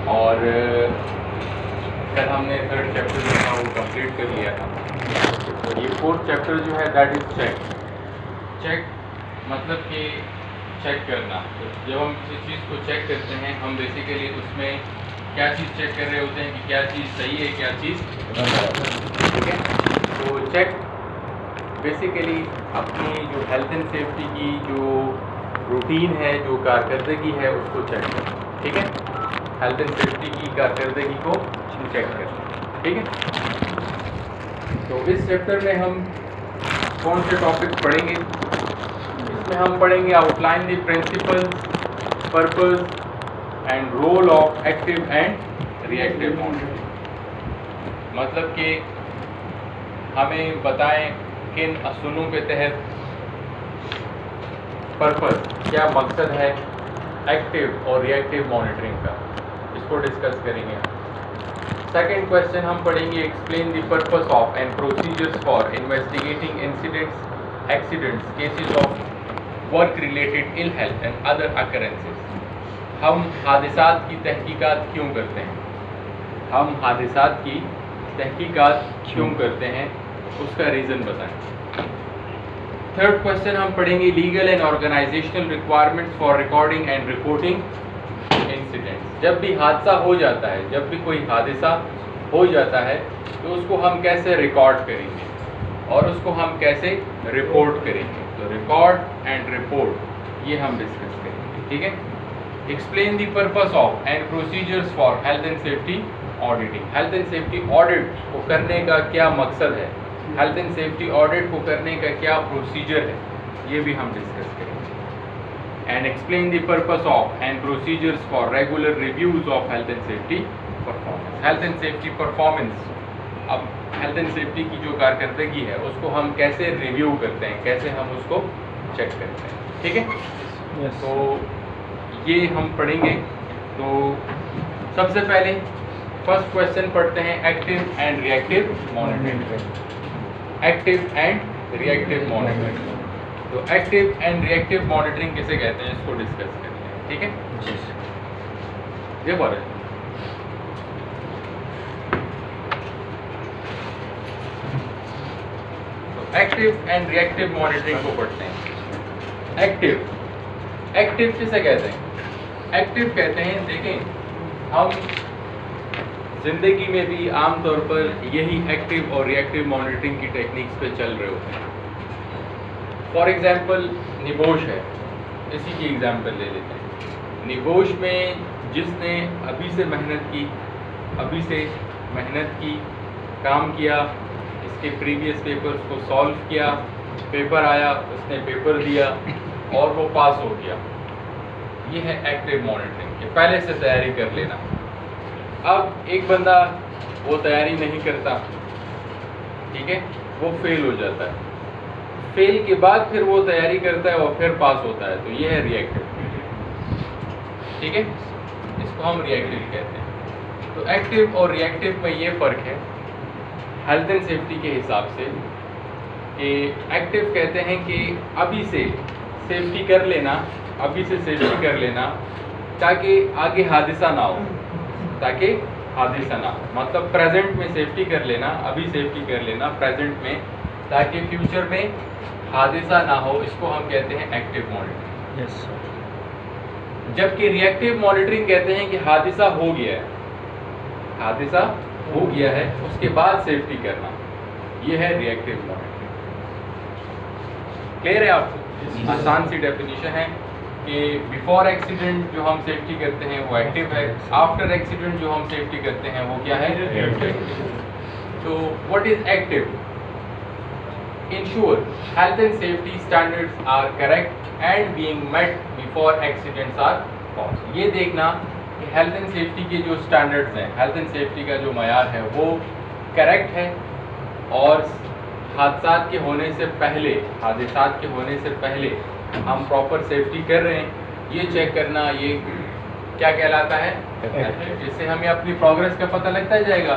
और कल हमने थर्ड चैप्टर जो था वो कंप्लीट कर लिया था। तो ये फोर्थ चैप्टर जो है दैट इज़ चेक मतलब कि चेक करना। तो जब हम किसी चीज़ को चेक करते हैं हम बेसिकली उसमें क्या चीज़ चेक कर रहे होते हैं कि क्या चीज़ सही है क्या चीज़ गलत है, ठीक है। तो चेक बेसिकली अपनी जो हेल्थ एंड सेफ्टी की जो रूटीन है, जो कारकर्दगी है, उसको चेक करना, ठीक है। हेल्थ एंड सेफ्टी की कारकर्दगी को चेक करना, ठीक है। तो इस चैप्टर में हम कौन से टॉपिक पढ़ेंगे? इसमें हम पढ़ेंगे outline the principles, purpose and role of active and reactive monitoring. मतलब कि हमें बताएं किन असूलों के तहत पर्पस, क्या मकसद है एक्टिव और रिएक्टिव मॉनिटरिंग का, इसको डिस्कस करेंगे। सेकेंड क्वेश्चन हम पढ़ेंगे explain the purpose of and procedures for investigating incidents, accidents, cases of work related ill health and other occurrences. हम हादिसात की तहकीकात क्यों करते हैं? हम हादिसात की तहकीकात क्यों करते हैं, उसका रीज़न बताएं। थर्ड क्वेश्चन हम पढ़ेंगे legal and organisational requirements for recording and reporting incidents. जब भी हादसा हो जाता है, जब भी कोई हादसा हो जाता है तो उसको हम कैसे रिकॉर्ड करेंगे और उसको हम कैसे रिपोर्ट करेंगे। तो रिकॉर्ड एंड रिपोर्ट ये हम डिस्कस करेंगे, ठीक है। Explain the purpose of and procedures for health and safety auditing. Health and safety audit को करने का क्या मकसद है, हेल्थ एंड सेफ्टी ऑडिट को करने का क्या प्रोसीजर है, ये भी हम डिस्कस करेंगे। And explain the purpose of and procedures for regular reviews of health and safety performance. Health and safety performance, अब हेल्थ एंड सेफ्टी की जो कारकर्दगी है उसको हम कैसे रिव्यू करते हैं, कैसे हम उसको चेक करते हैं, ठीक है। तो ये हम पढ़ेंगे। तो सबसे पहले फर्स्ट क्वेश्चन पढ़ते हैं active and reactive monitoring. Active and reactive monitoring. तो एक्टिव एंड रिएक्टिव मॉनिटरिंग किसे कहते हैं, इसको डिस्कस करते हैं, ठीक है। ये बोले तो एक्टिव एंड रिएक्टिव मॉनिटरिंग को पढ़ते हैं। एक्टिव किसे कहते हैं? एक्टिव कहते हैं, देखें हम जिंदगी में भी आमतौर पर यही एक्टिव और रिएक्टिव मॉनिटरिंग की टेक्निक्स पे चल रहे होते हैं। फॉर एग्जांपल निबोश है, इसी की एग्जांपल ले लेते हैं। निबोश में जिसने अभी से मेहनत की, काम किया, इसके प्रीवियस पेपर्स को सॉल्व किया, पेपर आया, उसने पेपर दिया और वो पास हो गया, ये है एक्टिव मॉनिटरिंग के पहले से तैयारी कर लेना। अब एक बंदा वो तैयारी नहीं करता, ठीक है, वो फेल हो जाता है। फेल के बाद फिर वो तैयारी करता है और फिर पास होता है, तो ये है रिएक्टिव, ठीक है, इसको हम रिएक्टिव कहते हैं। तो एक्टिव और रिएक्टिव में ये फ़र्क है हेल्थ एंड सेफ्टी के हिसाब से कि एक्टिव कहते हैं कि अभी से सेफ्टी कर लेना ताकि आगे हादसा ना हो, मतलब प्रेजेंट में सेफ्टी कर लेना, अभी सेफ्टी कर लेना प्रेजेंट में, ताकि फ्यूचर में हादसा ना हो, इसको हम कहते हैं एक्टिव मॉनिटरिंग। यस। जबकि रिएक्टिव मॉनिटरिंग कहते हैं कि हादसा हो गया है, उसके बाद सेफ्टी करना, ये है रिएक्टिव मॉनिटरिंग। क्लियर है आपको? आसान सी डेफिनेशन है कि बिफोर एक्सीडेंट जो हम सेफ्टी करते हैं वो एक्टिव है, आफ्टर एक्सीडेंट जो हम सेफ्टी करते हैं वो क्या है, रिएक्टिव। तो what is active? Ensure health and safety standards are correct and being met before accidents are caused. ये देखना कि हेल्थ एंड सेफ्टी के जो स्टैंडर्ड्स हैं, हेल्थ एंड सेफ्टी का जो मयार है वो करेक्ट है और हादसात के होने से पहले हम प्रॉपर सेफ्टी कर रहे हैं, ये चेक करना, ये क्या कहलाता है? जिससे हमें अपनी प्रोग्रेस का पता लगता जाएगा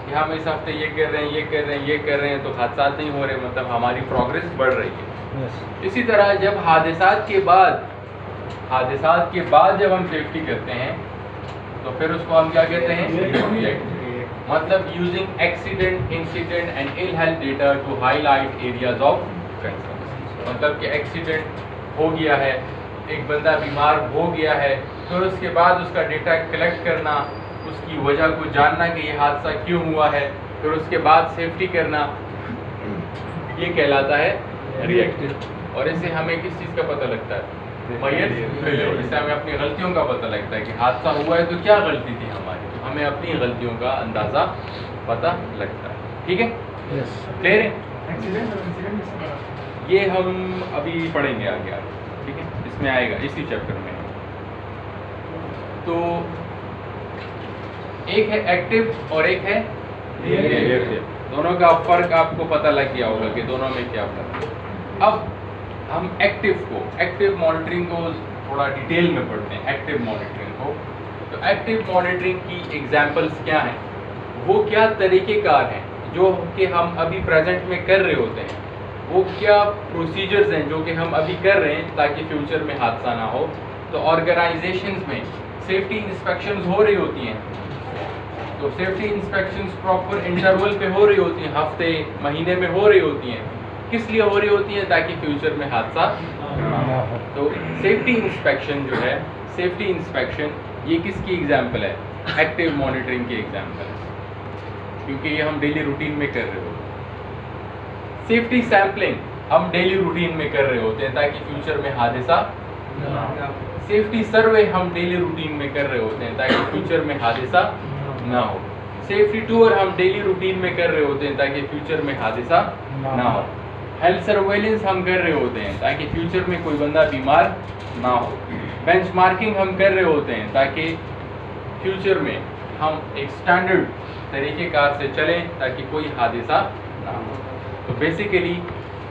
कि हम इस हफ्ते ये कर रहे हैं, तो हादसा नहीं हो रहे, मतलब हमारी प्रोग्रेस बढ़ रही है। इसी तरह जब हादसात के बाद जब हम सेफ्टी करते हैं तो फिर उसको हम क्या कहते हैं, रिएक्टिव। मतलब using accident, incident and ill health data to highlight areas of concern. मतलब कि एक्सीडेंट हो गया है, एक बंदा बीमार हो गया है, फिर उसके बाद उसका डेटा कलेक्ट करना, उसकी वजह को जानना कि ये हादसा क्यों हुआ है, फिर उसके बाद सेफ्टी करना, ये कहलाता है रिएक्टिव। और इससे हमें किस चीज़ का पता लगता है, इससे हमें अपनी गलतियों का पता लगता है कि हादसा हुआ है तो क्या गलती थी हमारी, तो हमें अपनी गलतियों का अंदाज़ा पता लगता है। ठीक है, क्लियर है? ये हम अभी पढ़ेंगे आगे। ठीक है, इसमें आएगा, इसी चैप्टर में। तो एक है एक्टिव और एक है रिएक्टिव। दोनों का फर्क आपको पता लग गया होगा कि दोनों में क्या फर्क है। अब हम एक्टिव मॉनिटरिंग को थोड़ा डिटेल में पढ़ते हैं। एक्टिव मॉनिटरिंग को, तो एक्टिव मॉनिटरिंग की एग्जांपल्स क्या हैं, वो क्या तरीक़ेकार हैं जो कि हम अभी प्रेजेंट में कर रहे होते हैं, वो क्या प्रोसीजर्स हैं जो कि हम अभी कर रहे हैं ताकि फ्यूचर में हादसा ना हो। तो ऑर्गेनाइजेशंस में सेफ्टी इंस्पेक्शंस हो रही होती हैं, तो सेफ्टी इंस्पेक्शंस प्रॉपर इंटरवल पे हो रही होती हैं, हफ्ते महीने में हो रही होती हैं। किस लिए हो रही होती हैं, ताकि फ्यूचर में हादसा ना हो। तो सेफ्टी इंस्पेक्शन जो है, सेफ्टी इंस्पेक्शन ये किसकी एग्जांपल है, एक्टिव मॉनिटरिंग की एग्जांपल है, क्योंकि ये हम डेली रूटीन में कर रहे होते हैं। सेफ्टी सैम्पलिंग हम डेली रूटीन में कर रहे होते हैं ताकि फ्यूचर में हादसा ना। सेफ्टी सर्वे हम डेली रूटीन में कर रहे होते हैं ताकि फ्यूचर में हादसा ना हो। सेफ्टी टूर हम डेली रूटीन में कर रहे होते हैं ताकि फ्यूचर में हादसा ना हो। हेल्थ सर्वेलेंस हम कर रहे होते हैं ताकि फ्यूचर में कोई बंदा बीमार ना हो। बेंचमार्किंग हम कर रहे होते हैं ताकि फ्यूचर में हम एक स्टैंडर्ड तरीक़ेकार से चलें ताकि कोई हादसा ना हो। तो बेसिकली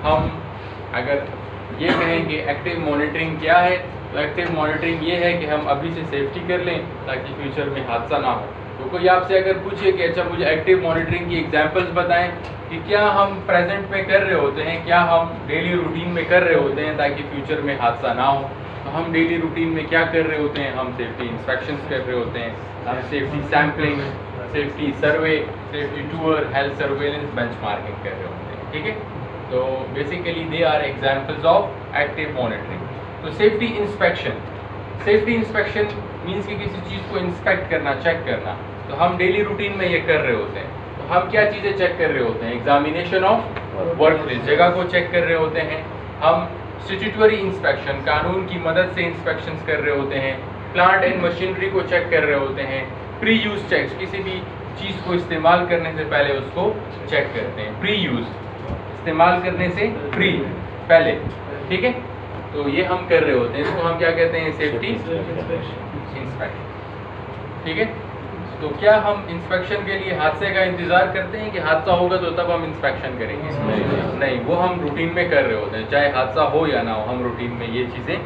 हम अगर ये कहें कि एक्टिव मॉनिटरिंग क्या है, तो एक्टिव मॉनिटरिंग ये है कि हम अभी से सेफ्टी कर लें ताकि फ्यूचर में हादसा ना हो। तो कोई आपसे अगर पूछे कि अच्छा मुझे एक्टिव मॉनिटरिंग की एग्जांपल्स बताएं कि क्या हम प्रेजेंट में कर रहे होते हैं, क्या हम डेली रूटीन में कर रहे होते हैं ताकि फ्यूचर में हादसा ना हो, तो हम डेली रूटीन में क्या कर रहे होते हैं, हम सेफ्टी इंस्पेक्शंस कर रहे होते हैं, हम safety sampling, safety survey, safety tour, health surveillance, benchmarking कर रहे होते हैं। ठीक है, तो basically they are examples of active monitoring. तो सेफ्टी इंस्पेक्शन मीन्स कि किसी चीज़ को इंस्पेक्ट करना, चेक करना, तो हम डेली रूटीन में ये कर रहे होते हैं। तो हम क्या चीज़ें चेक कर रहे होते हैं, एग्जामिनेशन ऑफ वर्क प्लेस, जगह को चेक कर रहे होते हैं। हम स्टैट्यूटरी इंस्पेक्शन, कानून की मदद से इंस्पेक्शंस कर रहे होते हैं। प्लांट एंड मशीनरी को चेक कर रहे होते हैं। प्री यूज चेक्स, किसी भी चीज़ को इस्तेमाल करने से पहले उसको चेक करते हैं। प्री यूज, इस्तेमाल करने से प्री, पहले। ठीक है, तो ये हम कर रहे होते हैं, इसको हम क्या कहते हैं, सेफ्टी इंस्पेक्शन। ठीक है, तो क्या हम इंस्पेक्शन के लिए हादसे का इंतज़ार करते हैं कि हादसा होगा तो तब हम इंस्पेक्शन करेंगे? नहीं, वो हम रूटीन में कर रहे होते हैं, चाहे हादसा हो या ना हो, हम रूटीन में ये चीज़ें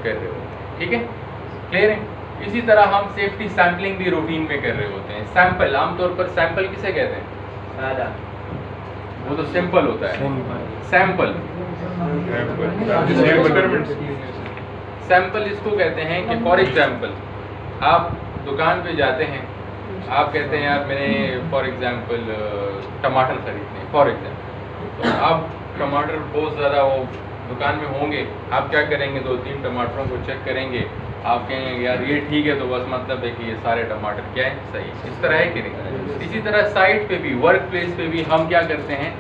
कर रहे होते हैं। ठीक है, क्लियर है? इसी तरह हम सेफ्टी सैम्पलिंग भी रूटीन में कर रहे होते हैं। सैंपल, आमतौर पर सैंपल किसे कहते हैं? वो तो सिंपल होता है। सैंपल, सैंपल इसको कहते हैं कि फॉर एग्जांपल आप दुकान पे जाते हैं, आप कहते हैं यार मैंने फॉर एग्जांपल टमाटर खरीदने, फॉर एग्जांपल, तो आप टमाटर बहुत ज़्यादा वो दुकान में होंगे, आप क्या करेंगे, 2-3 टमाटरों को चेक करेंगे, आप कहेंगे यार ये ठीक है, तो बस मतलब है कि ये सारे टमाटर क्या है, सही, इस तरह है कि नहीं। इसी तरह साइट पे भी, वर्क प्लेस पे भी हम क्या करते हैं,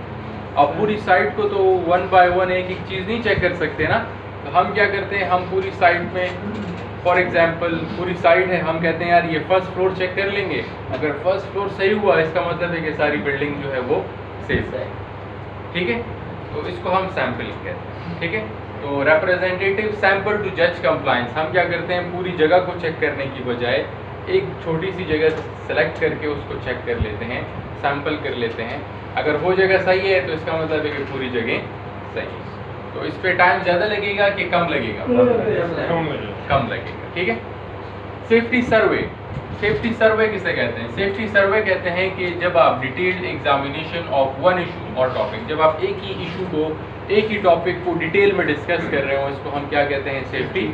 अब पूरी साइट को तो 1 बाय 1 एक एक चीज़ नहीं चेक कर सकते ना, तो हम क्या करते हैं, हम पूरी साइट में, फॉर एग्जांपल पूरी साइट है, हम कहते हैं यार ये फर्स्ट फ्लोर चेक कर लेंगे, अगर फर्स्ट फ्लोर सही हुआ इसका मतलब है कि सारी बिल्डिंग जो है वो सेफ है। ठीक है, तो इसको हम सैम्पलिंग कहते हैं। ठीक है, तो रिप्रेजेंटेटिव सैंपल टू जज कंप्लायंस, हम क्या करते हैं, पूरी जगह को चेक करने की बजाय एक छोटी सी जगह सेलेक्ट करके उसको चेक कर लेते हैं, सैंपल कर लेते हैं। अगर वो जगह सही है तो इसका मतलब है कि पूरी जगह सही है। तो इस पे टाइम ज़्यादा लगेगा कि कम लगेगा? कम लगेगा। ठीक है, सेफ्टी सर्वे, सेफ्टी सर्वे किसे कहते हैं? सेफ्टी सर्वे कहते हैं कि जब आप detailed examination of one issue और टॉपिक, जब आप एक ही इशू को, एक ही टॉपिक को डिटेल में डिस्कस कर रहे हो, इसको हम क्या कहते हैं, सेफ्टी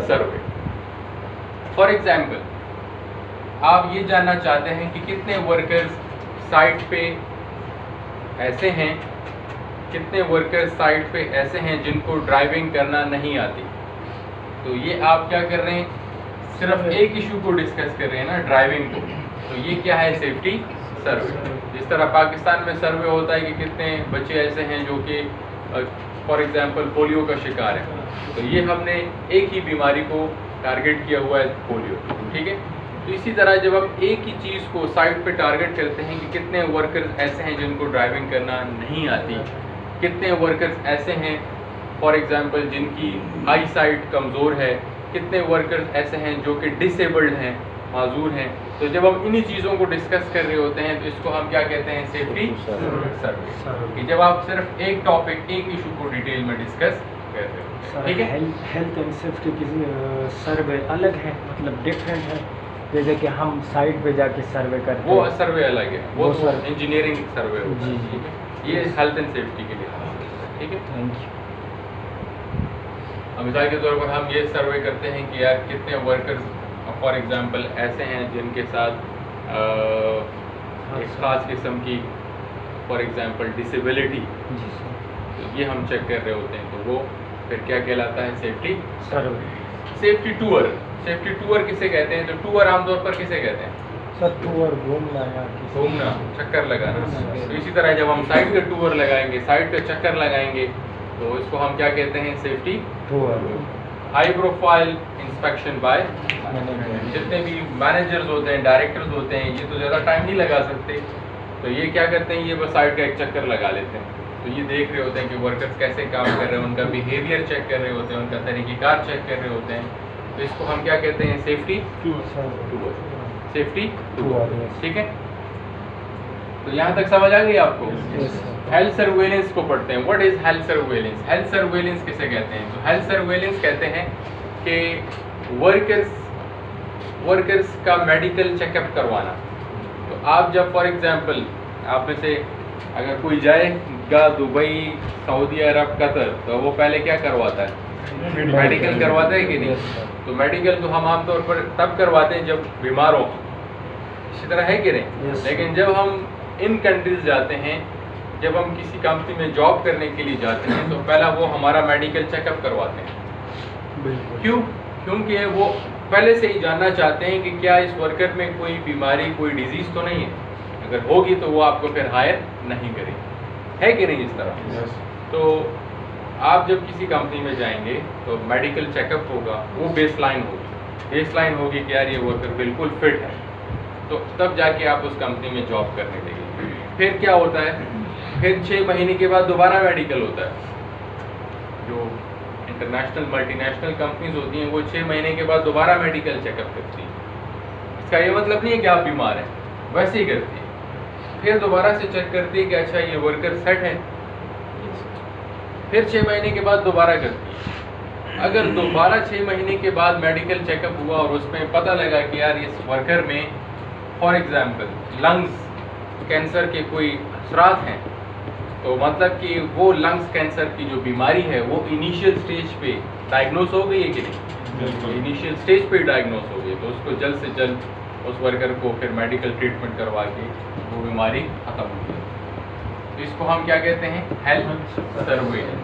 सर्वे। फॉर एग्जांपल आप ये जानना चाहते हैं कि कितने वर्कर्स साइट पे ऐसे हैं, कितने वर्कर्स साइट पे ऐसे हैं जिनको ड्राइविंग करना नहीं आती। तो ये आप क्या कर रहे हैं, सिर्फ एक इशू को डिस्कस कर रहे हैं ना, ड्राइविंग को। तो ये क्या है, सेफ्टी सर्वे। जिस तरह पाकिस्तान में सर्वे होता है कि कितने बच्चे ऐसे हैं जो कि फॉर एग्जांपल पोलियो का शिकार है, तो ये हमने एक ही बीमारी को टारगेट किया हुआ है, पोलियो, ठीक है। तो इसी तरह जब हम एक ही चीज़ को साइट पे टारगेट करते हैं कि कितने वर्कर्स ऐसे हैं जिनको ड्राइविंग करना नहीं आती, कितने वर्कर्स ऐसे हैं फॉर एग्जांपल जिनकी आई साइट कमज़ोर है, कितने वर्कर्स ऐसे हैं जो कि डिसेबल्ड हैं, माजूर हैं। तो जब हम इन्हीं चीज़ों को डिस्कस कर रहे होते हैं तो इसको हम क्या कहते हैं, सेफ्टी सर्वे। कि जब आप सिर्फ एक टॉपिक, एक इशू को डिटेल में डिस्कस कर रहे हो, ठीक है। हेल्थ एंड सेफ्टी की सर्वे अलग है, मतलब डिफरेंट है। जैसे कि हम साइट पे जाके सर्वे करते हैं, वो सर्वे अलग है, वो वो इंजीनियरिंग सर्वे होता है, जी। ठीक है। ये हेल्थ एंड सेफ्टी के लिए, ठीक है। Thank you. मिसाल के तौर पर हम ये सर्वे करते हैं कि यार कितने वर्कर्स फॉर एग्जांपल ऐसे हैं जिनके साथ एक ख़ास किस्म की फॉर एग्जांपल डिसेबिलिटी, जी सर। तो ये हम चेक कर रहे होते हैं। तो वो फिर क्या कहलाता है, safety survey. Safety tour. Safety tour किसे कहते हैं, तो टूर आमतौर पर किसे कहते हैं, सर टूर घूमना या घूमना, चक्कर लगाना। तो इसी तरह जब हम साइट का टूर लगाएंगे, साइट का चक्कर लगाएंगे, तो इसको हम क्या कहते हैं, safety tour. High profile inspection by जितने भी मैनेजर्स होते हैं, डायरेक्टर्स होते हैं, ये तो ज़्यादा टाइम नहीं लगा सकते, तो ये क्या करते हैं, ये बस साइट का एक चक्कर लगा लेते हैं। तो ये देख रहे होते हैं कि वर्कर्स कैसे काम कर रहे हैं, उनका बिहेवियर चेक कर रहे होते हैं, उनका तरीक़ेकार चेक कर रहे होते हैं। तो इसको हम क्या कहते हैं, सेफ्टी टूर। सेफ्टी टूर, ठीक है। तो यहाँ तक समझ आ गई आपको। हेल्थ सर्वेलेंस को पढ़ते हैं। What is health surveillance? Health surveillance किसे कहते हैं? तो हेल्थ सर्वेलेंस कहते हैं कि वर्कर्स का मेडिकल चेकअप करवाना। तो आप जब फॉर एग्जांपल आप में से अगर कोई जाएगा दुबई, सऊदी अरब, कतर, तो वो पहले क्या करवाता है, मेडिकल करवाता है कि नहीं? तो मेडिकल तो हम आमतौर पर तब करवाते हैं जब बीमार हो, इसी तरह है कि नहीं? लेकिन जब हम इन कंट्रीज जाते हैं, जब हम किसी कंपनी में जॉब करने के लिए जाते हैं, तो पहला वो हमारा मेडिकल चेकअप करवाते हैं। क्यों? क्योंकि वो पहले से ही जानना चाहते हैं कि क्या इस वर्कर में कोई बीमारी, कोई डिजीज़ तो नहीं है। अगर होगी तो वो आपको फिर हायर नहीं करेंगे, है कि नहीं? इस तरह तो आप जब किसी कंपनी में जाएंगे तो मेडिकल चेकअप होगा, वो बेसलाइन होगी। बेसलाइन होगी कि यार ये वर्कर बिल्कुल फिट है, तो तब जाके आप उस कंपनी में जॉब करने लगेंगे। फिर क्या होता है, फिर 6 महीने के बाद दोबारा मेडिकल होता है। जो इंटरनेशनल मल्टीनेशनल कंपनीज होती हैं वो 6 महीने के बाद दोबारा मेडिकल चेकअप करती हैं। इसका ये मतलब नहीं है कि आप बीमार हैं, वैसे ही करती है। फिर दोबारा से चेक करती है कि अच्छा ये वर्कर सेट है, फिर 6 महीने के बाद दोबारा करती है। अगर दोबारा 6 महीने के बाद मेडिकल चेकअप हुआ और उसमें पता लगा कि यार इस वर्कर में फॉर एग्जांपल लंग्स कैंसर के कोई असरात हैं, तो मतलब कि वो लंग्स कैंसर की जो बीमारी है वो इनिशियल स्टेज पे डायग्नोस हो गई है कि नहीं? इनिशियल स्टेज पे डायग्नोस हो गई, तो उसको जल्द से जल्द उस वर्कर को फिर मेडिकल ट्रीटमेंट करवा के वो बीमारी ख़त्म हो गई। तो इसको हम क्या कहते हैं, हेल्थ सर्वेलेंस।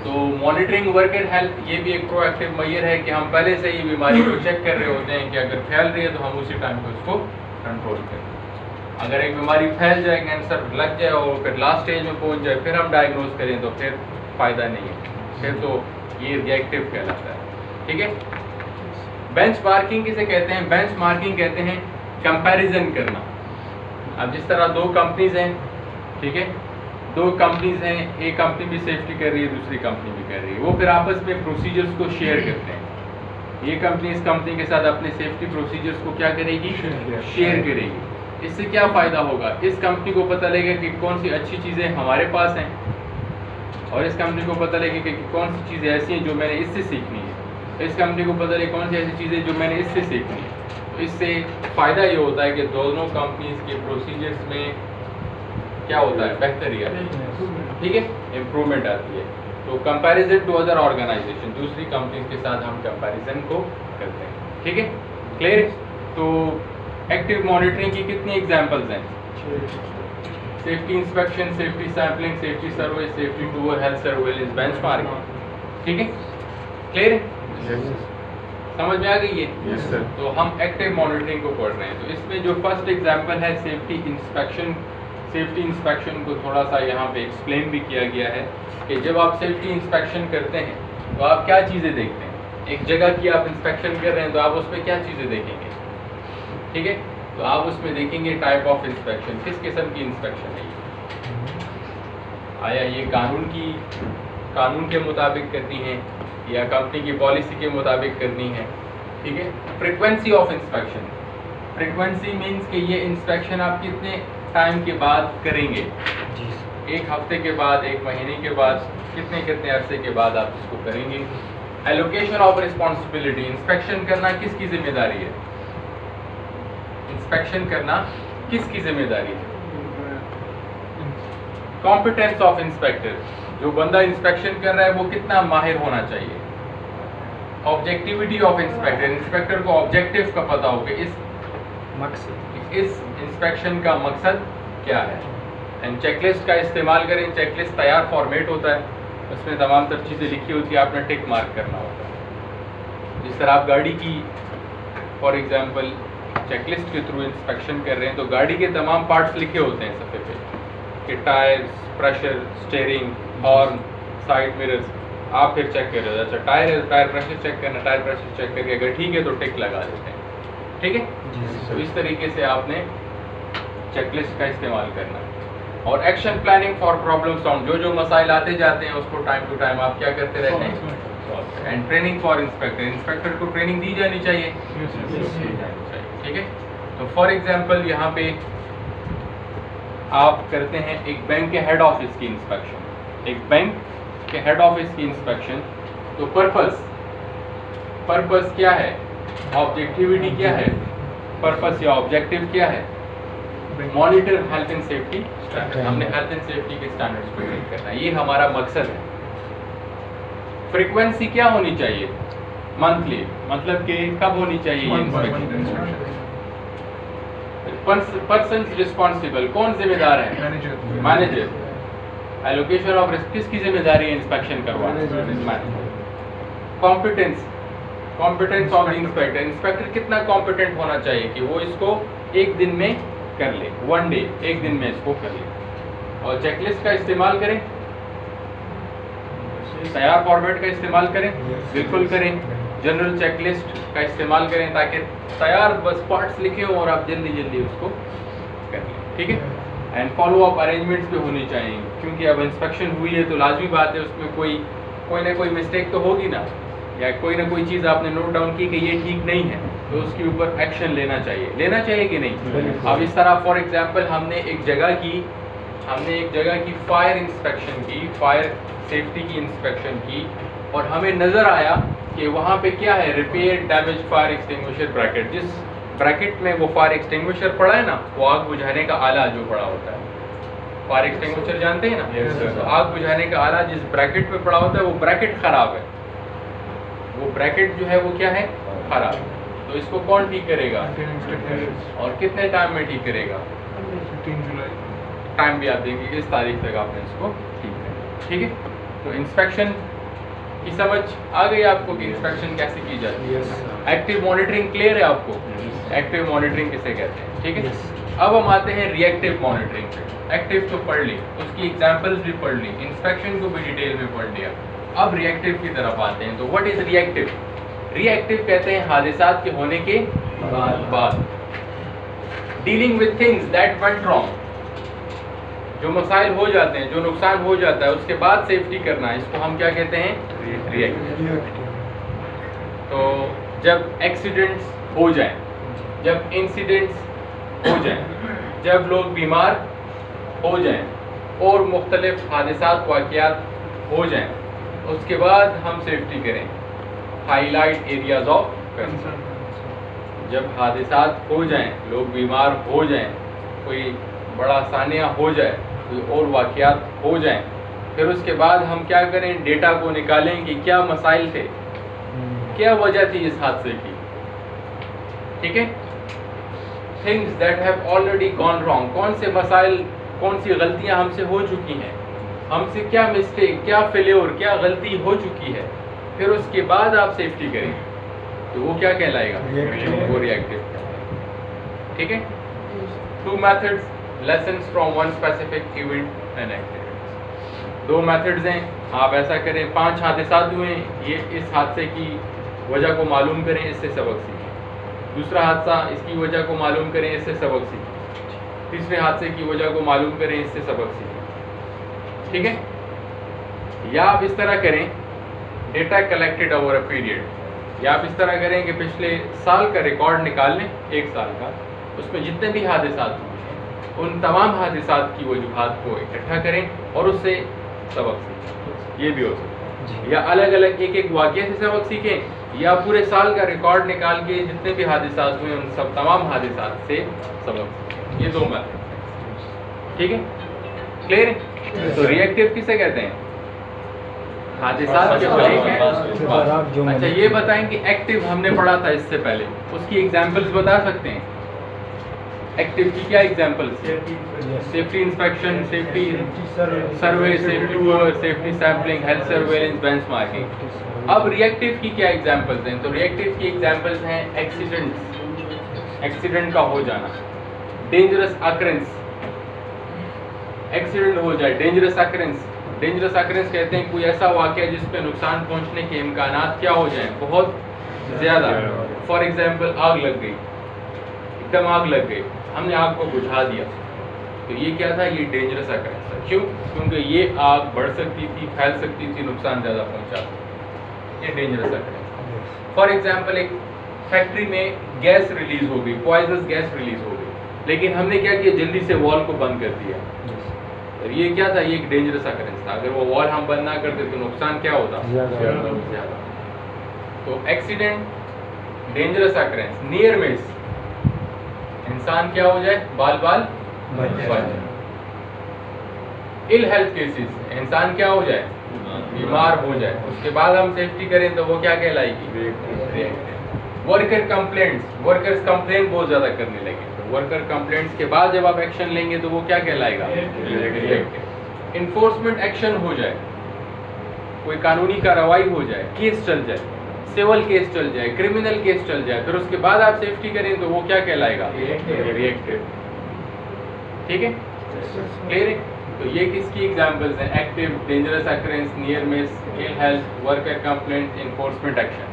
तो मॉनिटरिंग वर्कर हेल्थ, ये भी एक प्रोएक्टिव मेजर है कि हम पहले से ही बीमारी को चेक कर रहे होते हैं कि अगर फैल रही है तो हम उसी टाइम पे उसको कंट्रोल करें। अगर एक बीमारी फैल जाए, कैंसर लग जाए और फिर लास्ट स्टेज में पहुंच जाए, फिर हम डायग्नोस करें तो फिर फ़ायदा नहीं है, फिर तो ये रिएक्टिव कहलाता है, ठीक है। बेंचमार्किंग किसे कहते हैं? बेंचमार्किंग कहते हैं कंपैरिजन करना। अब जिस तरह दो कंपनीज हैं, ठीक है, दो कंपनीज हैं, एक कंपनी भी सेफ्टी कर रही है, दूसरी कंपनी भी कर रही है, वो फिर आपस में प्रोसीजर्स को शेयर करते हैं। ये कंपनी इस कंपनी के साथ अपने सेफ्टी प्रोसीजर्स को क्या करेगी, शेयर करेगी। इससे क्या फ़ायदा होगा? इस कंपनी को पता लगेगा कि कौन सी अच्छी चीज़ें हमारे पास हैं और इस कंपनी को पता लगेगा कि कौन सी चीज़ें ऐसी हैं जो मैंने इससे सीखनी है। इस कंपनी को पता लगे कौन सी ऐसी चीज़ें जो मैंने इससे सीखनी है। तो इससे फ़ायदा ये होता है कि दोनों कंपनीज के प्रोसीजर्स में क्या होता है, बेहतरी आती है, ठीक है, इम्प्रूवमेंट आती है। तो कंपैरिजन टू अदर ऑर्गेनाइजेशन, दूसरी कंपनीज के साथ हम कंपैरिजन को करते हैं, ठीक है, क्लियर? तो एक्टिव मॉनिटरिंग की कितनी एग्जांपल्स हैं? Safety inspection, safety sampling, safety survey, safety tour, health surveillance, benchmarking. ठीक है, क्लियर है? समझ में आ गई है? Yes sir. तो हम एक्टिव मॉनिटरिंग को पढ़ रहे हैं। तो इसमें जो फर्स्ट एग्जांपल है सेफ्टी इंस्पेक्शन, सेफ्टी इंस्पेक्शन को थोड़ा सा यहाँ पे एक्सप्लेन भी किया गया है कि जब आप सेफ्टी इंस्पेक्शन करते हैं तो आप क्या चीज़ें देखते हैं। एक जगह की आप इंस्पेक्शन कर रहे हैं तो आप उसमें क्या चीज़ें देखेंगे? ठीक है, तो आप उसमें देखेंगे टाइप ऑफ इंस्पेक्शन, किस किस्म की इंस्पेक्शन है ये, आया ये कानून के मुताबिक करनी है या कंपनी की पॉलिसी के मुताबिक करनी है। ठीक है, frequency of inspection, frequency means कि ये इंस्पेक्शन आप कितने टाइम के बाद करेंगे, एक हफ्ते के बाद, एक महीने के बाद, कितने अरसे के बाद आप इसको करेंगे। एलोकेशन ऑफ रिस्पॉन्सिबिलिटी, इंस्पेक्शन करना किसकी जिम्मेदारी है? इंस्पेक्शन करना किसकी जिम्मेदारी है? कॉम्पिटेंस ऑफ इंस्पेक्टर, जो बंदा इंस्पेक्शन कर रहा है वो कितना माहिर होना चाहिए। ऑब्जेक्टिविटी ऑफ इंस्पेक्टर, इंस्पेक्टर को ऑब्जेक्टिव का पता हो कि इस इंस्पेक्शन का मकसद क्या है। एंड चेकलिस्ट का इस्तेमाल करें, चेकलिस्ट तैयार फॉर्मेट होता है, उसमें तमाम तर चीज़ें लिखी होती है, आपने टिक मार्क करना होता है। जिस तरह आप गाड़ी की फॉर एग्जांपल चेकलिस्ट के थ्रू इंस्पेक्शन कर रहे हैं तो गाड़ी के तमाम पार्ट्स लिखे होते हैं सफ़े पे कि tyres, pressure, steering, horn, side mirrors, आप फिर चेक कर रहे हो। अच्छा टायर है, टायर प्रेशर चेक करना, टायर प्रेशर चेक करके अगर ठीक है तो टिक लगा देते हैं। ठीक है, तो इस तरीके से आपने चेकलिस्ट का इस्तेमाल करना है। और action planning for problem solve, जो मसाइल आते जाते हैं उसको टाइम टू टाइम आप क्या करते रहते हैं। And training for inspector, inspector को ट्रेनिंग दी जानी चाहिए। ठीक है, तो फॉर एग्जांपल यहाँ पे आप करते हैं एक बैंक के हेड ऑफिस की इंस्पेक्शन, एक बैंक के हेड ऑफिस की इंस्पेक्शन। तो पर्पस क्या है, ऑब्जेक्टिविटी क्या है, पर्पस या ऑब्जेक्टिव क्या है? Monitor health and safety standard, हमने हेल्थ एंड सेफ्टी के स्टैंडर्ड्स को चेक करना है, ये हमारा मकसद है। फ्रीक्वेंसी क्या होनी चाहिए? मंथली, मतलब कि कब होनी चाहिए ये इंस्पेक्शन? पर्सन रिस्पॉन्सिबल, कौन जिम्मेदार है? मैनेजर। एलोकेशन ऑफ रिस्क, किसकी जिम्मेदारी है इंस्पेक्शन करवाना? कॉम्पिटेंस ऑफ इंस्पेक्टर, इंस्पेक्टर कितना कॉम्पिटेंट होना चाहिए कि वो इसको एक दिन में कर ले, वन डे, एक दिन में इसको कर ले। और चेकलिस्ट का इस्तेमाल करें, तैयार फॉर्मेट का इस्तेमाल करें, बिल्कुल करें। जनरल चेकलिस्ट का इस्तेमाल करें ताकि तैयार बस पार्ट्स लिखे हों और आप जल्दी जल्दी उसको कर लें। ठीक है, एंड फॉलो अप अरेंजमेंट्स भी होनी चाहिए, क्योंकि अब इंस्पेक्शन हुई है तो लाजमी बात है उसमें कोई ना कोई मिस्टेक तो होगी ना, या कोई ना कोई चीज़ आपने नोट डाउन की कि ये ठीक नहीं है तो उसके ऊपर एक्शन लेना चाहिए कि नहीं। अब इस तरह फॉर एग्जांपल हमने एक जगह की फायर इंस्पेक्शन की, फायर सेफ्टी की इंस्पेक्शन की, और हमें नज़र आया कि वहाँ पे क्या है, repair damage fire extinguisher bracket. जिस ब्रैकेट में वो फायर एक्सटिंग्विशर पड़ा है ना, वो आग बुझाने का आला जो पड़ा होता है, फायर एक्सटिंग्विशर जानते हैं ना, तो आग बुझाने का आला जिस ब्रैकेट में पड़ा होता है वो ब्रैकेट ख़राब है, वो ब्रैकेट जो है वो क्या है, ख़राब। तो इसको कौन ठीक करेगा और कितने टाइम में ठीक करेगा? 15 जुलाई। टाइम भी आप देंगे, इस तारीख तक आपने इसको ठीक करना। ठीक है, तो इंस्पेक्शन की समझ आ गई आपको कि इंस्पेक्शन कैसे की जाती है। एक्टिव मॉनिटरिंग क्लियर है आपको? एक्टिव मॉनिटरिंग किसे कहते हैं? ठीक है, अब हम आते हैं रिएक्टिव मॉनिटरिंग पे। एक्टिव तो पढ़ ली, उसकी एग्जांपल्स भी पढ़ ली, इंस्पेक्शन को भी डिटेल में पढ़ लिया। अब रिएक्टिव की तरफ आते हैं। तो व्हाट इज रिएक्टिव? रिएक्टिव कहते हैं हादसात के होने के बाद, dealing with things that went wrong, जो मसाइल हो जाते हैं, जो नुकसान हो जाता है उसके बाद सेफ्टी करना, इसको हम क्या कहते हैं? रिएक्टिव। तो जब एक्सीडेंट्स हो जाएं, जब इंसिडेंट्स हो जाएं, जब लोग बीमार हो जाएं और मुख्तलिफ हादसात वाक़यात हो जाएं, उसके बाद हम सेफ्टी करें। हाईलाइट एरियाज ऑफ कंसर्न, जब हादसात हो जाएं, लोग बीमार हो जाएं, कोई बड़ा सानिया हो जाए, कोई और वाक़यात हो जाएं, फिर उसके बाद हम क्या करें? डेटा को निकालें कि क्या मसाइल थे, क्या वजह थी इस हादसे की। ठीक है, things that have already gone wrong, कौन से मसाइल, कौन सी गलतियां हमसे हो चुकी हैं, हमसे क्या मिस्टेक, क्या फेल्योर, क्या गलती हो चुकी है, फिर उसके बाद आप सेफ्टी करें, तो वो क्या कहलाएगा? वो रिएक्टिव। ठीक है। 2 methods, lessons from one specific event and activity। 2 methods हैं, आप ऐसा करें, 5 हादसात हुए, ये इस हादसे की वजह को मालूम करें, इससे सबक सीखें। दूसरा हादसा, इसकी वजह को मालूम करें, इससे सबक सीखें। तीसरे हादसे की वजह को मालूम करें, इससे सबक सीखें। ठीक है। या आप इस तरह करें, data collected over a period, या आप इस तरह करें कि पिछले साल का रिकॉर्ड निकाल लें, 1 साल का, उसमें जितने भी हादसात हुए हैं उन तमाम हादसात की वजूहात को इकट्ठा करें और उससे सबक सीखें। ये भी हो सकता है। या अलग अलग एक एक वाक़ये से सबक सीखें, या पूरे साल का रिकॉर्ड निकाल के जितने भी हादसात हुए उन सब तमाम हादसात से सबक सीखें। ये 2 मेथड हैं। ठीक है, क्लियर है? तो रिएक्टिव किसे कहते हैं? हादसात के ब्रेक है। अच्छा, ये बताएं कि एक्टिव हमने पढ़ा था इससे पहले, उसकी एग्जांपल्स बता सकते हैं? एक्टिव की क्या examples? Safety inspection, safety survey, safety tour, safety sampling, health surveillance, benchmarking. अब रिएक्टिव की क्या एग्जांपल्स हैं? तो रिएक्टिव की एग्जांपल्स हैं एक्सीडेंट्स, एक्सीडेंट का हो जाना, डेंजरस अकरेंस, एक्सीडेंट हो जाए, डेंजरस अकरेंस। डेंजरस अकरेंस कहते हैं कोई ऐसा वाक़या जिस पे नुकसान पहुंचने के इम्कानात क्या हो जाएं, बहुत ज़्यादा। फॉर एग्जांपल, आग लग गई, एकदम आग लग गई, हमने आग को बुझा दिया, तो ये क्या था? ये डेंजरस अकरेंस था। क्यों? क्योंकि ये आग बढ़ सकती थी, फैल सकती थी, नुकसान ज़्यादा पहुंचा, ये डेंजरस अकरेंस। फॉर एग्जांपल, एक फैक्ट्री में गैस रिलीज हो गई, पॉइजनस गैस रिलीज हो गई, लेकिन हमने क्या किया? जल्दी से वॉल को बंद कर दिया, और ये क्या था? ये एक डेंजरस अकरेंस था। अगर वो वॉल हम बंद ना करते तो नुकसान क्या होता? ज़्यादा। तो accident, dangerous occurrence, near miss, इंसान क्या हो जाए? बाल बाल बच जाए। इल हेल्थ केसेस, इंसान क्या हो जाए? बीमार हो जाए, उसके बाद हम सेफ्टी करें तो वो क्या कहलाएगी? वर्कर कंप्लेंट्स, वर्कर्स कंप्लेंट बहुत ज़्यादा करने लगे, तो वर्कर कंप्लेंट्स के बाद जब आप एक्शन लेंगे तो वो क्या कहलाएगा? इन्फोर्समेंट एक्शन हो जाए, कोई कानूनी कार्रवाई हो जाए, केस चल जाए, सिविल केस चल जाए, क्रिमिनल केस चल जाए, फिर उसके बाद आप सेफ्टी करें तो वो क्या कहलाएगा? रिएक्टिव। ठीक है, क्लियर है? तो ये किसकी एग्जांपल्स हैं? Active, dangerous occurrence, near miss, ill health, worker complaint, enforcement action.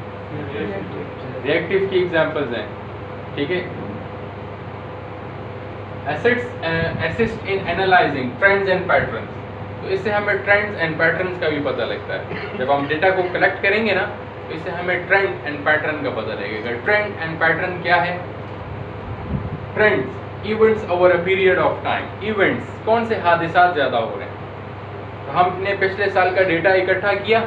Reactive की एग्जांपल्स हैं। ठीक है। Assist in analysing trends and patterns, तो इससे हमें ट्रेंड्स एंड पैटर्न्स का भी पता लगता है। जब हम डेटा को कलेक्ट करेंगे ना, तो इससे हमें ट्रेंड एंड पैटर्न का पता लगेगा। ट्रेंड एंड पैटर्न क्या है? Trends, events over a period of time. Events, कौन से हादसा ज़्यादा हो रहे हैं? तो हमने पिछले साल का डेटा इकट्ठा किया,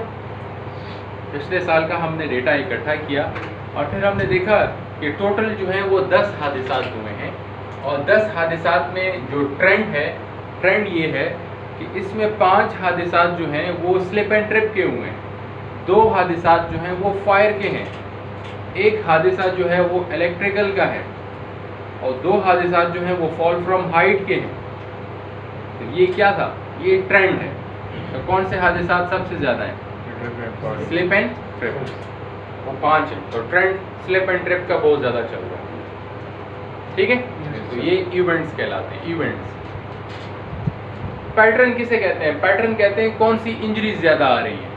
पिछले साल का हमने डेटा इकट्ठा किया, और फिर हमने देखा कि टोटल जो है वो 10 हादसात हुए हैं, और 10 हादसात में जो ट्रेंड है, ट्रेंड ये है कि इसमें 5 हादसात जो हैं वो स्लिप एंड ट्रिप के हुए हैं, 2 हादसात जो हैं वो फायर के हैं, 1 हादसा जो है वो इलेक्ट्रिकल का है, और 2 हादसात जो हैं वो फॉल फ्रॉम हाइट के हैं। तो ये क्या था? ये ट्रेंड है। तो कौन से हादसात सबसे ज़्यादा हैं? स्लिप एंड ट्रिप, वो 5 है। तो ट्रेंड स्लिप एंड ट्रिप का बहुत ज़्यादा चल रहा है। ठीक है, तो ये इवेंट्स कहलाते हैं, इवेंट्स। पैटर्न किसे कहते हैं? पैटर्न कहते हैं कौन सी इंजरीज ज़्यादा आ रही है।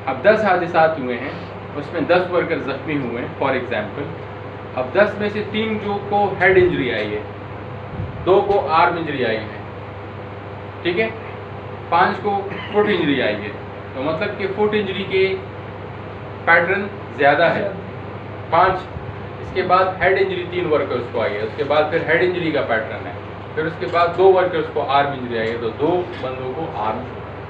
अब 10 हादसात हुए हैं, उसमें 10 वर्कर जख्मी हुए हैं फॉर एग्जांपल। अब 10 में से 3 जो को हेड इंजरी आई है, 2 को आर्म इंजरी आई है, ठीक है, 5 को फुट इंजरी आई है। तो मतलब कि फुट इंजरी के पैटर्न ज़्यादा है 5, इसके बाद हेड इंजरी 3 वर्कर्स को आई है, उसके बाद फिर हेड इंजरी का पैटर्न है, फिर उसके बाद 2 वर्कर्स को आर्म इंजरी आई है, तो 2 बंदों को आर्म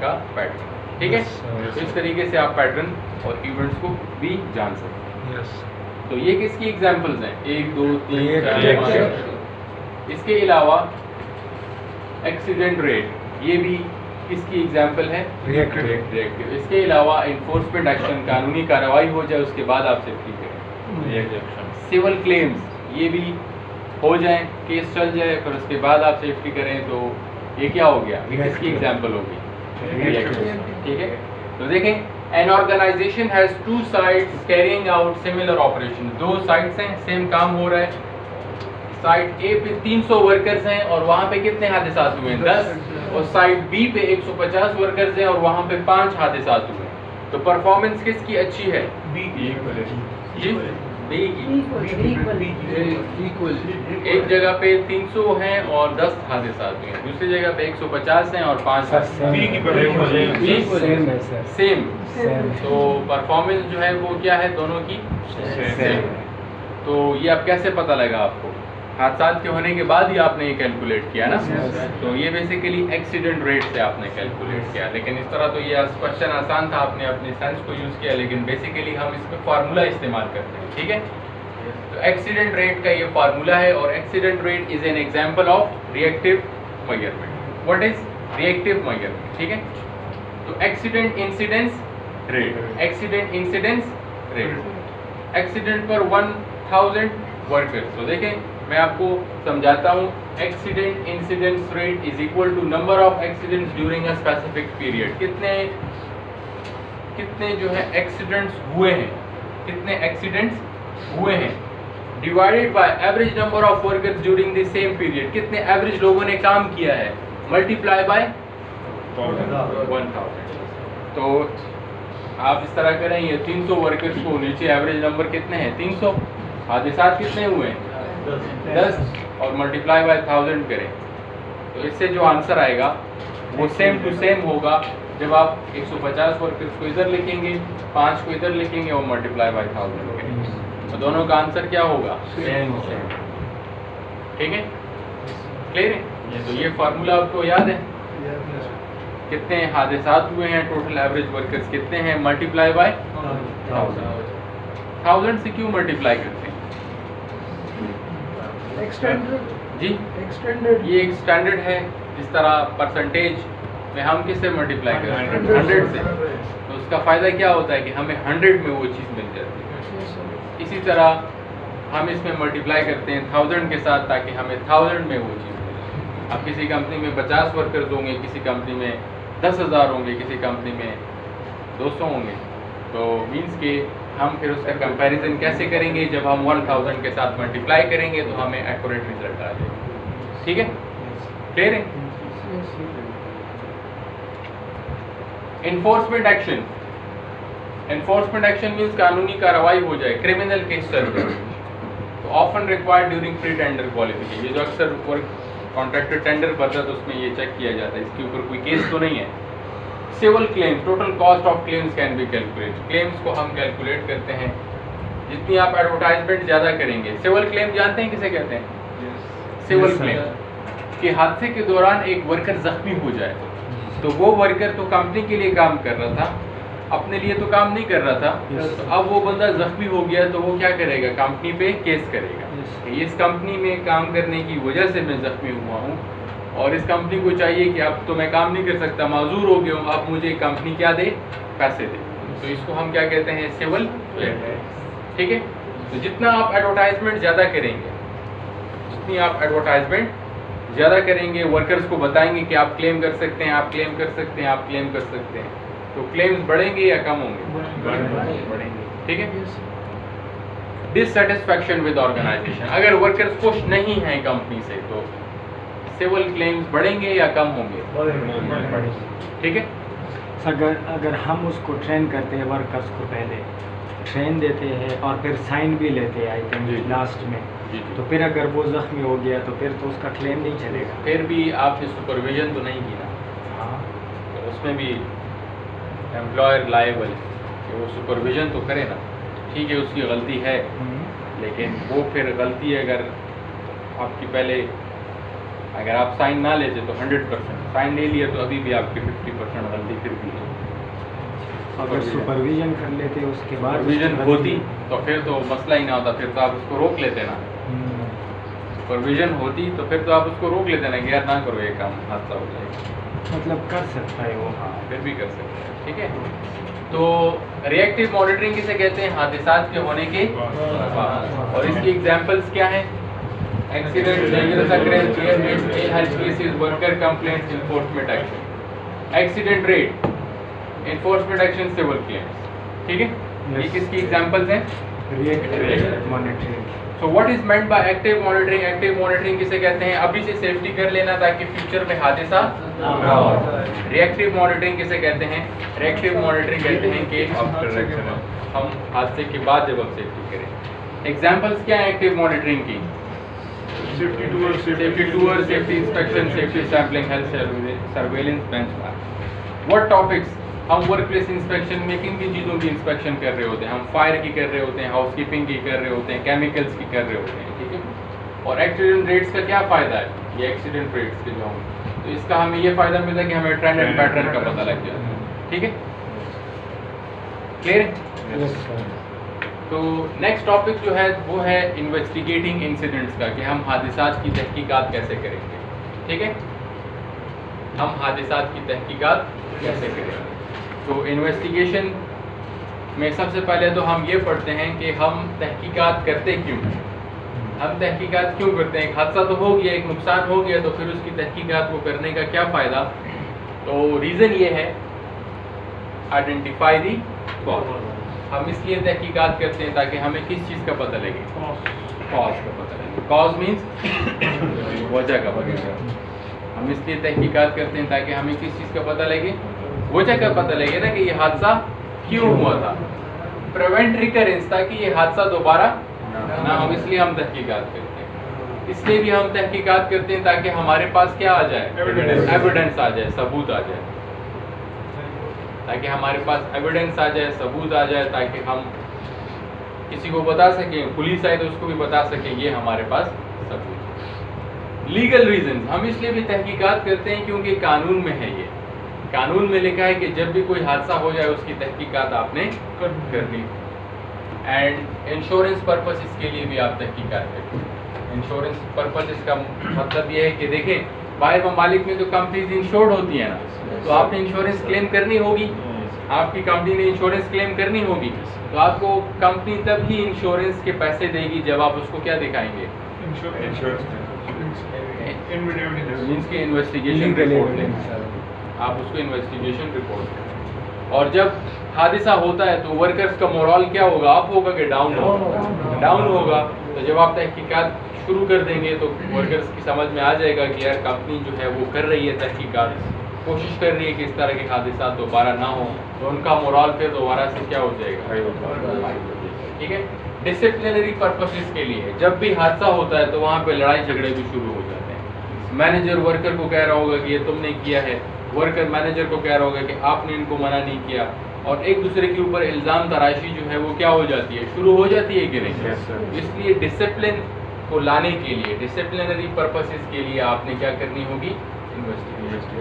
का पैटर्न। ठीक है, तो इस तरीके से आप पैटर्न और इवेंट्स को भी जान सकते हैं। तो ये किसकी एग्जांपल्स हैं? 1 2 3 4 5। इसके अलावा एक्सीडेंट रेट, ये भी किसकी एग्जांपल है? रिएक्टिव। इसके अलावा इन्फोर्समेंट एक्शन, कानूनी कार्रवाई हो जाए उसके बाद आप सेफ्टी करें, रिएक्टिव एक्शन। सिविल क्लेम्स, ये भी हो जाए, केस चल जाए, फिर उसके बाद आप सेफ्टी करें, तो ये क्या हो गया, ये किसकी एग्जाम्पल होगी, ठीक है। तो देखें, an organisation has two sites carrying out similar operation, दो साइट्स हैं, सेम काम हो रहा है। साइट ए पे 300 वर्कर्स हैं और वहाँ पे कितने हादसात हुए हैं, 10, और साइट बी पे 150 वर्कर्स हैं और वहाँ पे 5 हादसात हुए हैं। तो परफॉर्मेंस किसकी अच्छी है, बी की, जी बी की। एक जगह पे 300 हैं और 10 हादसात हुए हैं, दूसरी जगह पे 150 हैं और 5 सेम। तो परफॉर्मेंस जो है वो क्या है, दोनों की सेम। तो ये अब कैसे पता लगा आपको, हादसा के होने के बाद ही आपने ये कैलकुलेट किया ना। तो ये बेसिकली एक्सीडेंट रेट से आपने कैलकुलेट किया, लेकिन इस तरह तो ये क्वेश्चन आसान था, आपने अपने सेंस को यूज़ किया, लेकिन बेसिकली हम इसमें फार्मूला इस्तेमाल करते हैं, ठीक है। तो एक्सीडेंट रेट का ये फार्मूला है, और accident rate is an example of reactive measurement. What is reactive measurement, ठीक है। तो accident incidence rate, accident incidence rate, accident per 1000 workers. तो देखें, मैं आपको समझाता हूँ, accident incidence rate is equal to number of accidents during a specific period. कितने जो है एक्सीडेंट्स हुए हैं, कितने एक्सीडेंट्स हुए हैं, divided by average number of workers during the same period, कितने एवरेज लोगों ने काम किया है, मल्टीप्लाई बाय 1000। तो आप इस तरह करें, ये 300 वर्कर्स को नीचे एवरेज नंबर कितने हैं, 300, हादसात कितने हुए हैं, 10, और मल्टीप्लाई बाय 1000 करें। तो इससे जो आंसर आएगा वो सेम टू सेम होगा। जब आप 150 वर्कर्स को इधर लिखेंगे, 5 को इधर लिखेंगे और मल्टीप्लाई बाय 1000 करेंगे, तो दोनों का आंसर क्या होगा, सेम। ठीक है, क्लियर है। तो ये फार्मूला आपको याद है, कितने हादसात हुए हैं, टोटल एवरेज वर्कर्स कितने हैं, मल्टीप्लाई बाय 1000 से क्यों मल्टीप्लाई करते हैं जी, ये एक स्टैंडर्ड है। जिस तरह परसेंटेज में हम किससे मल्टीप्लाई करते हैं, 100 से, तो उसका फ़ायदा क्या होता है कि हमें 100 में वो चीज़ मिल जाती है। इसी तरह हम इसमें मल्टीप्लाई करते हैं 1000 के साथ, ताकि हमें 1000 में वो चीज़ मिले। अब किसी कंपनी में 50 वर्कर्स होंगे, किसी कंपनी में 10,000 होंगे, किसी कंपनी में 200 होंगे, तो मीन्स के हम फिर उसका कंपैरिजन कैसे करेंगे, जब हम 1000 के साथ मल्टीप्लाई करेंगे तो हमें एक्यूरेट रिजल्ट आ जाएगा। ठीक है, क्लियर है। Enforcement action, enforcement action means कानूनी कार्रवाई हो जाए, क्रिमिनल केस चल रहे, तो often required during pre tender qualification. ये जो अक्सर वर्क कॉन्ट्रैक्टर टेंडर भरता है तो उसमें ये चेक किया जाता है इसके ऊपर कोई केस तो नहीं है। Civil claims, total cost of claims can be calculate. Claims को हम कैलकुलेट करते हैं, जितनी आप एडवर्टाइजमेंट ज़्यादा करेंगे। सिविल क्लेम जानते हैं किसे कहते हैं, सिविल क्लेम कि हादसे के दौरान एक वर्कर जख्मी हो जाए, तो वो वर्कर तो कंपनी के लिए काम कर रहा था, अपने लिए तो काम नहीं कर रहा था, तो अब वो बंदा जख्मी हो गया तो वो क्या करेगा, कंपनी पे केस करेगा। इस कंपनी में काम करने की वजह से मैं जख्मी हुआ हूँ और इस कंपनी को चाहिए कि अब तो मैं काम नहीं कर सकता, माजूर हो गया हूँ, अब मुझे कंपनी क्या दे, पैसे दे। तो इसको हम क्या कहते हैं, सिविल क्लेम। ठीक है, तो जितना आप एडवर्टाइजमेंट ज़्यादा करेंगे, जितनी आप एडवर्टाइजमेंट ज़्यादा करेंगे, वर्कर्स को बताएंगे कि आप क्लेम कर सकते हैं, आप क्लेम कर सकते हैं, आप क्लेम कर सकते हैं, तो क्लेम्स बढ़ेंगे या कम होंगे, बढ़ेंगे। ठीक है। डिससेटिस्फैक्शन विद ऑर्गेनाइजेशन, अगर वर्कर्स खुश नहीं हैं कंपनी से तो सिविल क्लेम्स बढ़ेंगे या कम होंगे, बढ़ेंगे। ठीक है। अगर हम उसको ट्रेन करते हैं, वर्कर्स को पहले ट्रेन देते हैं और फिर साइन भी लेते हैं आई थिंक लास्ट में, तो फिर अगर वो जख्मी हो गया तो फिर तो उसका क्लेम नहीं चलेगा। फिर भी आपने सुपरविजन तो नहीं की ना, हाँ, तो उसमें भी एम्प्लॉयर लायबल कि वो सुपरविजन तो करे ना। ठीक है, उसकी गलती है, लेकिन वो फिर गलती अगर आपकी पहले, अगर आप साइन ना लेते तो 100%, साइन ले लिया तो अभी भी आपकी 50% गलती फिर भी है। अगर सुपरविजन कर लेते उसके बाद सुपरविजन होती तो फिर तो मसला ही ना होता, फिर तो आप उसको रोक लेते ना। सुपरविजन होती तो फिर तो आप उसको रोक लेते ना कि यार ना करो, ये काम हादसा हो जाएगा। मतलब कर सकता है वो, हाँ, फिर भी कर सकते हैं। ठीक है। तो रिएक्टिव मॉनिटरिंग किसे कहते हैं, हादसात के होने के बाद। और इसकी एग्जांपल्स क्या हैं, Accident, dangerous occurrence, health cases, worker complaints, enforcement action. Accident rate, enforcement action, civil claims. ठीक है, ये किसकी एग्जांपल्स हैं? Reactive monitoring. So what is meant by active monitoring? Active monitoring किसे कहते हैं? अभी से सेफ्टी कर लेना ताकि फ्यूचर में हादसा ना हो। रिएक्टिव मॉनिटरिंग किसे कहते हैं? रिएक्टिव मॉनिटरिंग कहते हैं कि आफ्टर एक्सीडेंट, हम हादसे के बाद जब हम सेफ्टी करें। एग्जांपल्स क्या है एक्टिव मॉनिटरिंग की? Safety tour, safety inspection, safety sampling, health surveillance, benchmark. What topics? हम वर्क प्लेस इंस्पेक्शन में किन किन चीज़ों की इंस्पेक्शन कर रहे होते हैं? हम फायर की कर रहे होते हैं, हाउसकीपिंग की कर रहे होते हैं, केमिकल्स की कर रहे होते हैं, ठीक है। और एक्सीडेंट रेट्स का क्या फ़ायदा है? ये एक्सीडेंट रेट्स के जो हम, तो इसका हमें ये फ़ायदा मिलता है कि हमें ट्रेंड एंड पैटर्न का पता लग जाता है, ठीक है, क्लियर? तो नेक्स्ट टॉपिक जो है वो है इन्वेस्टिगेटिंग इंसिडेंट्स का, कि हम हादसात की तहकीकात कैसे करेंगे, ठीक है, हम हादसात की तहकीकात कैसे करेंगे। तो इन्वेस्टिगेशन में सबसे पहले तो हम ये पढ़ते हैं कि हम तहकीकात करते क्यों हैं, हम तहकीकात क्यों करते हैं। एक हादसा तो हो गया, एक नुकसान हो गया, तो फिर उसकी तहकीकात को करने का क्या फ़ायदा? तो रीज़न ये है, आइडेंटिफाई दी कॉज। हम इसलिए तहकीकात करते हैं ताकि हमें किस चीज़ का पता लगे? कॉज का पता लगे। कॉज मीन्स वजह का पता लगे। हम इसलिए तहकीकात करते हैं ताकि हमें किस चीज़ का पता लगे? वजह का पता लगे ना, कि ये हादसा क्यों हुआ था, प्रिवेंट रिकरेंस, ताकि ये हादसा दोबारा ना हो, इसलिए हम तहकीकात करते हैं। इसलिए भी हम तहकीकात करते हैं ताकि हमारे पास क्या आ जाए? एविडेंस आ जाए, सबूत आ जाए, ताकि हमारे पास एविडेंस आ जाए, सबूत आ जाए, ताकि हम किसी को बता सकें, पुलिस आए तो उसको भी बता सकें ये हमारे पास सबूत। लीगल रीजन, हम इसलिए भी तहकीकात करते हैं क्योंकि कानून में है, ये कानून में लिखा है कि जब भी कोई हादसा हो जाए उसकी तहकीकात आपने करनी। एंड इंश्योरेंस पर्पस, इसके लिए भी आप तहकीकात करते हैं। इंश्योरेंस पर्पस इसका मतलब ये है कि देखें, बाहर ममालिक में तो कंपनीज इंश्योर्ड होती हैं ना, तो आपने इंश्योरेंस क्लेम करनी होगी, आपकी कंपनी ने इंश्योरेंस क्लेम करनी होगी, तो आपको कंपनी तब ही इंश्योरेंस के पैसे देगी जब आप उसको क्या दिखाएंगे? मीन्स की इन्वेस्टिगेशन रिपोर्ट, आप उसको इन्वेस्टिगेशन रिपोर्ट करें। और जब हादसा होता है तो वर्कर्स का मोरल क्या होगा? अप होगा कि डाउन होगा? डाउन होगा। तो जब आप तहकीकात शुरू कर देंगे तो वर्कर्स की समझ में आ जाएगा कि यार कंपनी जो है वो कर रही है तहकीकात, कोशिश कर रही है कि इस तरह के हादसा दोबारा ना हो, तो उनका मोरल फिर दोबारा से क्या हो जाएगा? ठीक है। डिसिप्लिनरी पर्पसेस के लिए जब भी हादसा होता है तो वहाँ पे लड़ाई झगड़े भी शुरू हो जाते हैं। मैनेजर वर्कर को कह रहा होगा कि ये तुमने किया है, वर्कर मैनेजर को कह रहा होगा कि आपने इनको मना नहीं किया, और एक दूसरे के ऊपर इल्ज़ाम तराशी जो है वो क्या हो जाती है? शुरू हो जाती है कि नहीं? इसलिए डिसिप्लिन को लाने के लिए, डिसिप्लिनरी पर्पसेस के लिए आपने क्या करनी होगी? Investigation.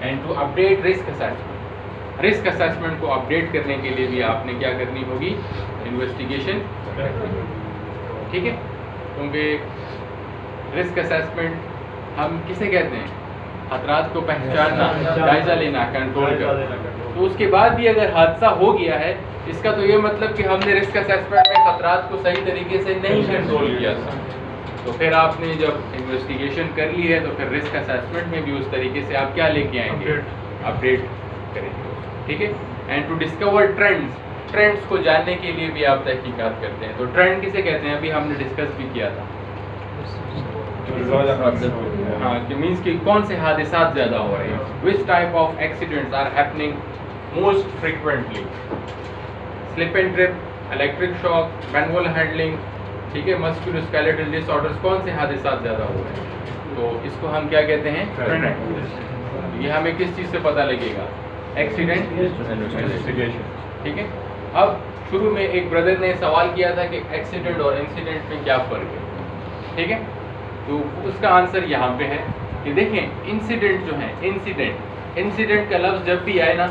And to update risk assessment, risk assessment को अपडेट करने के लिए भी आपने क्या करनी होगी? इन्वेस्टिगेशन, ठीक है। क्योंकि रिस्क असेसमेंट हम किसे कहते हैं? खतरात को पहचानना, जायजा लेना, कंट्रोल करना। तो उसके बाद भी अगर हादसा हो गया है, इसका तो ये मतलब कि हमने रिस्क असेसमेंट में खतरात को सही तरीके से नहीं कंट्रोल किया था। तो फिर आपने जब इन्वेस्टिगेशन कर ली है तो फिर रिस्क असेसमेंट में भी उस तरीके से आप क्या लेके आएंगे? अपडेट करेंगे, ठीक है। And to discover trends, trends को जानने के लिए भी आप तहकीकात करते हैं। तो ट्रेंड किसे कहते हैं? अभी हमने डिस्कस भी किया था, हाँ, कि मीन्स कि कौन से हादसात ज़्यादा हो रहे हैं, which type of accidents are happening most frequently, slip and trip, electric shock, manual handling, ठीक है, मस्कुलोस्केलेटल डिसऑर्डर्स, कौन से हादसात ज़्यादा हो रहे हैं? तो इसको हम क्या कहते हैं? ट्रेंड। ये हमें किस चीज़ से पता लगेगा? एक्सीडेंट इन्वेस्टिगेशन, ठीक है। अब शुरू में एक ब्रदर ने सवाल किया था कि एक्सीडेंट और इंसिडेंट में क्या फ़र्क है, ठीक है। तो उसका आंसर यहाँ पे है कि देखें, इंसिडेंट जो है, इंसिडेंट का लफ्ज़ जब भी आए ना,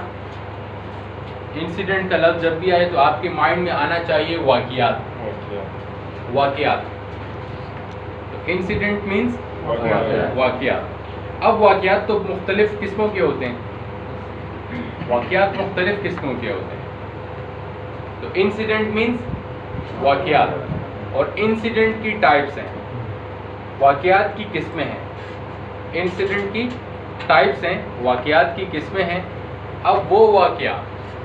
इंसिडेंट का लफ्ज़ जब भी आए तो आपके माइंड में आना चाहिए वाक़ियात। तो इंसिडेंट मीन्स वाक़ियात। अब वाक़ियात तो मुख्तलिफ किस्मों के होते हैं, वाक़ियात मुख्तलिफ किस्मों के होते हैं। तो इंसिडेंट मीन्स वाक़ियात, और इंसिडेंट की टाइप्स हैं। वाक़यात की किस्में हैं, इंसिडेंट की टाइप्स हैं, वाक़यात की किस्में हैं। अब वो वाक़या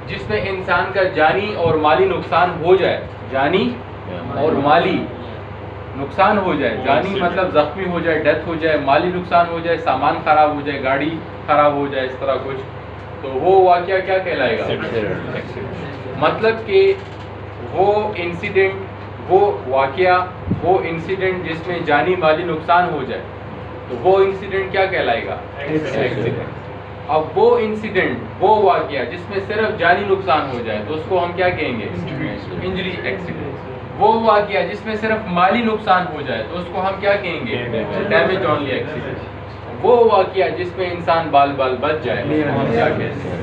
जिसमें इंसान का जानी और माली नुकसान हो जाए, जानी और माली नुकसान हो जाए, जानी मतलब ज़ख्मी हो जाए, डेथ हो जाए, माली नुकसान हो जाए, सामान ख़राब हो जाए, गाड़ी ख़राब हो जाए, इस तरह कुछ, तो वो वाक़या क्या कहलाएगा? मतलब कि वो इंसिडेंट, वो वाक़या, वो इंसिडेंट जिसमें जानी माली नुकसान हो जाए, तो वो इंसिडेंट क्या कहलाएगा? एक्सीडेंट। अब वो इंसिडेंट, वो वाक़या जिसमें सिर्फ जानी नुकसान हो जाए, तो उसको हम क्या कहेंगे? Injury accident. वो वाक़या जिसमें सिर्फ माली नुकसान हो जाए, तो उसको हम क्या कहेंगे? Damage only accident. वो वाक़या जिसमें इंसान बाल बाल बच जाए, उसको हम क्या कहते हैं?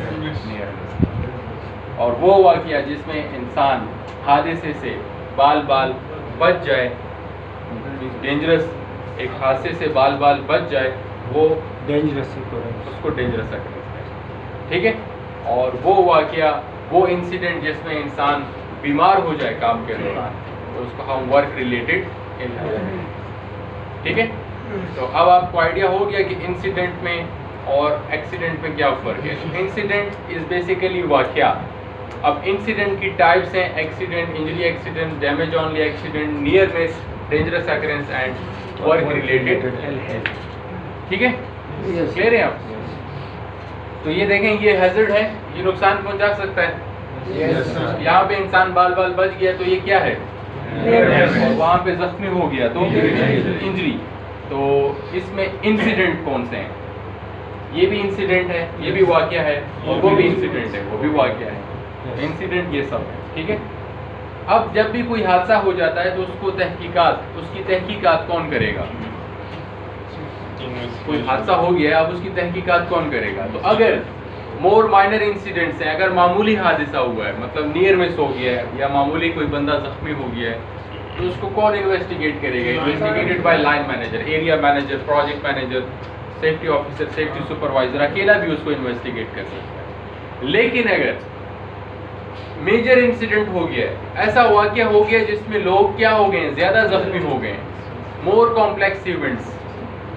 और वो वाक़या जिसमें इंसान हादसे से बाल बाल बच जाए, डेंजरस, एक हादसे से बाल बाल बच जाए, वो डेंजरस, उसको डेंजरस एक्सीडेंट। ठीक है। और वो वाक़या, वो इंसिडेंट जिसमें इंसान बीमार हो जाए काम के दौरान, तो उसको हम वर्क रिलेटेड इंजरी। ठीक है। तो अब आपको आइडिया हो गया कि इंसिडेंट में और एक्सीडेंट में क्या फ़र्क है। इंसिडेंट इज़ बेसिकली वाक़या। अब इंसिडेंट की टाइप्स हैं accident, injury accident, damage only accident, near miss, dangerous occurrence and work related. ठीक है, क्लियर है आप? तो ये देखें, ये हैजर्ड है, ये नुकसान पहुंचा सकता है। यहाँ पे इंसान बाल बाल बच गया तो ये क्या है? और वहाँ पे जख्मी हो गया तो इंजरी। तो इसमें इंसिडेंट कौन से हैं? ये भी इंसिडेंट है, ये भी वाक़या है, और वो भी इंसिडेंट है, वो भी वाक़या है। इंसिडेंट ये सब है। ठीक है। अब जब भी कोई हादसा हो जाता है तो उसको उसकी तहकीकात कौन करेगा? कोई हादसा हो गया, अब उसकी तहकीकात कौन करेगा? तो अगर मोर माइनर इंसिडेंट्स हैं, अगर मामूली हादसा हुआ है, मतलब नियर मिस हो गया है, या मामूली कोई बंदा जख्मी हो गया है, तो उसको कौन इन्वेस्टिगेट करेगा? Investigated by line manager, area manager, project manager, safety officer, safety supervisor, अकेला भी उसको इन्वेस्टिगेट कर सकता है। लेकिन अगर मेजर इंसिडेंट हो गया है, ऐसा वाक़या हो गया जिसमें लोग क्या हो गए हैं? ज़्यादा जख्मी हो गए हैं, मोर कॉम्प्लेक्स इवेंट्स,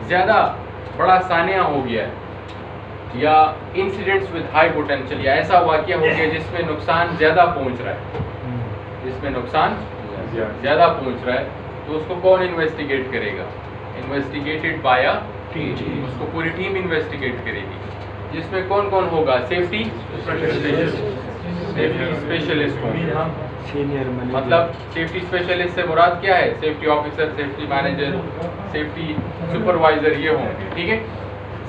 ज़्यादा बड़ा सानिया हो गया है, या इंसिडेंट्स विद हाई पोटेंशियल, या ऐसा वाक़या हो गया जिसमें नुकसान ज़्यादा पहुंच रहा है, जिसमें नुकसान ज़्यादा पहुंच रहा है, तो उसको कौन इन्वेस्टिगेट करेगा? Investigated by a team. उसको पूरी टीम इन्वेस्टिगेट करेगी, जिसमें कौन कौन होगा? सेफ्टी स्पेशलिस्ट होंगे। मतलब सेफ्टी स्पेशलिस्ट से मुराद क्या है? Safety officer, safety manager, safety supervisor, ये होंगे। ठीक है।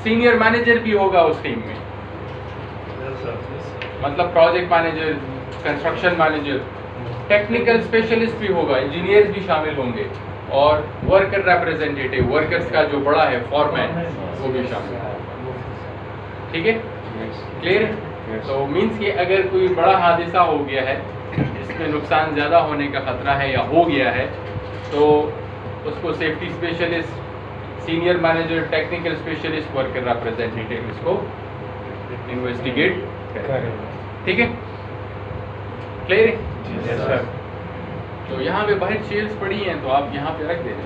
सीनियर मैनेजर भी होगा उस टीम में, मतलब project manager, construction manager, technical specialist भी होगा, इंजीनियर्स भी शामिल होंगे, और वर्कर रिप्रेजेंटेटिव, वर्कर्स का जो बड़ा है फॉरमैन, वो भी शामिल है। ठीक है, क्लियर है? तो मीन्स कि अगर कोई बड़ा हादसा हो गया है जिसमें नुकसान ज़्यादा होने का ख़तरा है या हो गया है, तो उसको safety specialist, senior manager, technical specialist, worker representative इसको इन्वेस्टिगेट करें। ठीक है, क्लियर है? Yes sir. तो यहाँ पे बाहर शेल्स पड़ी हैं, तो आप यहाँ पे रख देना।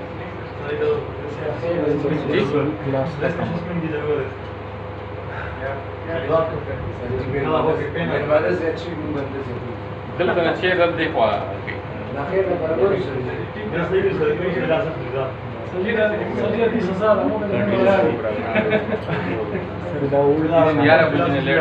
बिल्कुल अच्छे रब देखो आगे। यार अब मुझे लेट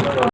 रहा।